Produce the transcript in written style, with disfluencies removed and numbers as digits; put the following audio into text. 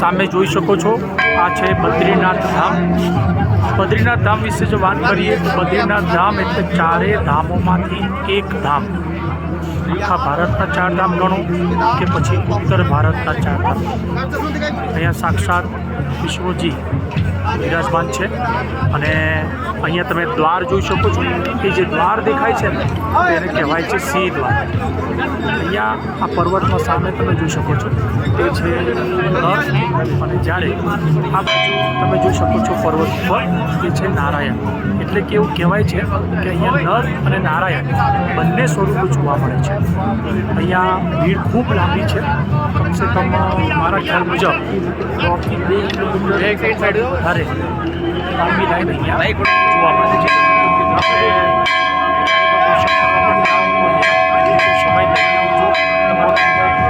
સામે જોઈ શકો છો આ છે બદ્રીનાથ ધામ। બદ્રીનાથ ધામ વિશે જો વાત કરીએ તો બદ્રીનાથ ધામ એટલે ચારેય ધામોમાંથી એક ધામ। આખા ભારતના 4 ધામ ગણો કે પછી ઉત્તર ભારતના 4 ધામ। અહીંયા સાક્ષાત વિષ્ણુજી વિરાજમાન છે અને અહીંયા તમે દ્વાર જોઈ શકો છો। એ જે દ્વાર દેખાય છે ને એને કહેવાય છે સિંહ દ્વાર। અહીંયા આ પર્વતમાં સામે તમે જોઈ શકો છો એ છે નર અને જ્યારે આ બાજુ તમે જોઈ શકો છો પર્વત પર એ છે નારાયણ। એટલે કે એવું કહેવાય છે કે અહીંયા નર અને નારાયણ બંને સ્વરૂપો જોવા મળે છે। અહીંયા ભીડ ખૂબ લાંબી છે, કમસે કમ મારા ખ્યાલ મુજબ 100 થી 2 કિલોમીટર વધારે લાંબી લાઈન અહીંયા જોવા મળે છે। આપણે સમય લઈને આવજો, તમારા